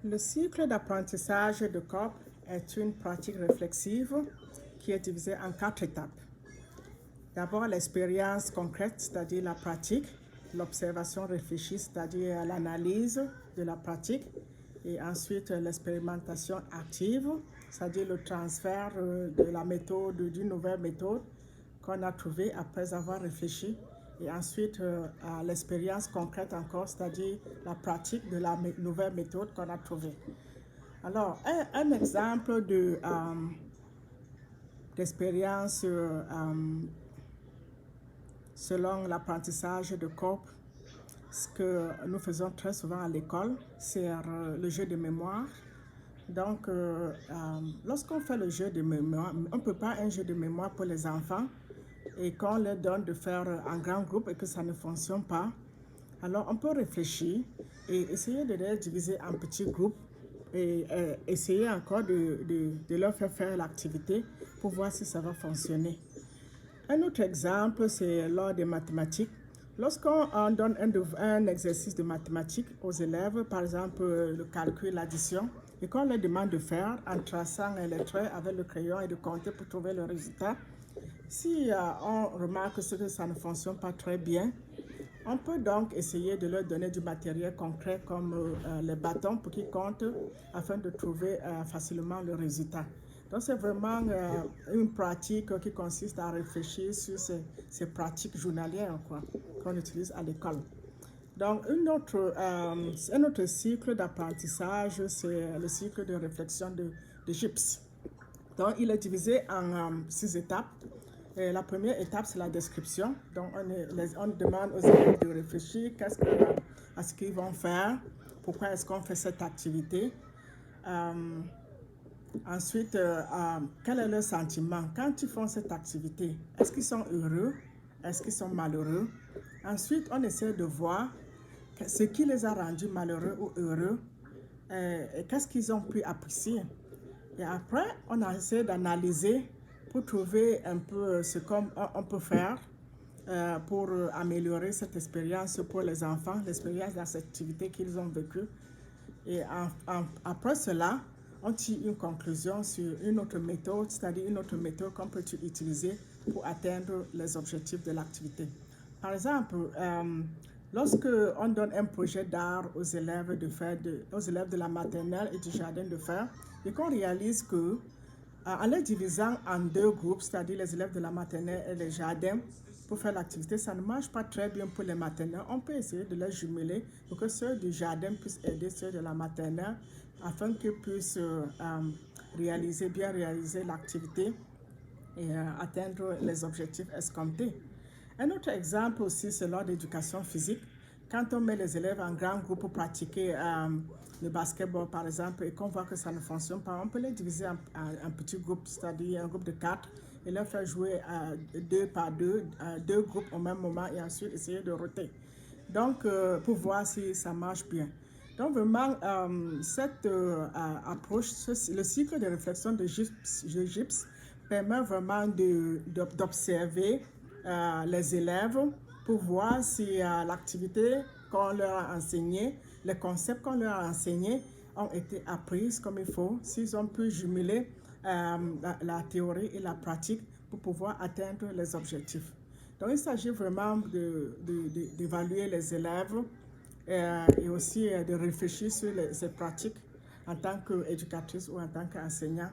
Le cycle d'apprentissage de COP est une pratique réflexive qui est divisée en 4 étapes. D'abord, l'expérience concrète, c'est-à-dire la pratique, l'observation réfléchie, c'est-à-dire l'analyse de la pratique, et ensuite l'expérimentation active, c'est-à-dire le transfert de la méthode, d'une nouvelle méthode qu'on a trouvée après avoir réfléchi, et ensuite l'expérience concrète encore, c'est-à-dire la pratique de la nouvelle méthode qu'on a trouvée. Alors, un exemple d'expérience selon l'apprentissage de COP, ce que nous faisons très souvent à l'école, c'est le jeu de mémoire. Donc, lorsqu'on fait le jeu de mémoire, on ne peut pas un jeu de mémoire pour les enfants et qu'on leur donne de faire en grand groupe et que ça ne fonctionne pas. Alors, on peut réfléchir et essayer de les diviser en petits groupes et essayer encore de leur faire l'activité pour voir si ça va fonctionner. Un autre exemple, c'est lors des mathématiques. Lorsqu'on donne un exercice de mathématiques aux élèves, par exemple le calcul, l'addition, et qu'on leur demande de faire en traçant les traits avec le crayon et de compter pour trouver le résultat, si on remarque que ça ne fonctionne pas très bien, on peut donc essayer de leur donner du matériel concret comme les bâtons pour qu'ils comptent afin de trouver facilement le résultat. Donc c'est vraiment une pratique qui consiste à réfléchir sur ces pratiques journalières qu'on utilise à l'école. Donc un autre cycle d'apprentissage, c'est le cycle de réflexion de GIPS. Donc il est divisé en 6 étapes. Et la première étape, c'est la description. Donc, on demande aux élèves de réfléchir à ce qu'ils vont faire, pourquoi est-ce qu'on fait cette activité. Ensuite, quel est leur sentiment quand ils font cette activité? Est-ce qu'ils sont heureux? Est-ce qu'ils sont malheureux? Ensuite, on essaie de voir ce qui les a rendus malheureux ou heureux et qu'est-ce qu'ils ont pu apprécier. Et après, on a essayé d'analyser pour trouver un peu ce qu'on peut faire pour améliorer cette expérience pour les enfants, l'expérience de cette activité qu'ils ont vécue. Et après cela, on tire une conclusion sur une autre méthode, c'est-à-dire une autre méthode qu'on peut utiliser pour atteindre les objectifs de l'activité. Par exemple, lorsque on donne un projet d'art aux élèves de la maternelle et du jardin de faire, et qu'on réalise que en les divisant en 2 groupes, c'est-à-dire les élèves de la maternelle et les jardins, pour faire l'activité, ça ne marche pas très bien pour les maternelles. On peut essayer de les jumeler pour que ceux du jardin puissent aider ceux de la maternelle afin qu'ils puissent bien réaliser l'activité et atteindre les objectifs escomptés. Un autre exemple aussi, c'est lors d'éducation physique. Quand on met les élèves en grand groupe pour pratiquer le basketball, par exemple, et qu'on voit que ça ne fonctionne pas, on peut les diviser en petits groupes, c'est-à-dire un groupe de 4, et leur faire jouer 2 par 2, 2 groupes au même moment, et ensuite essayer de roter. Donc, pour voir si ça marche bien. Donc, vraiment, cette approche, le cycle de réflexion de GIPS permet vraiment d'observer les élèves pour voir si l'activité qu'on leur a enseignée, les concepts qu'on leur a enseignés ont été appris comme il faut, s'ils ont pu jumeler la théorie et la pratique pour pouvoir atteindre les objectifs. Donc, il s'agit vraiment d'évaluer les élèves et aussi de réfléchir sur ces pratiques en tant qu'éducatrice ou en tant qu'enseignant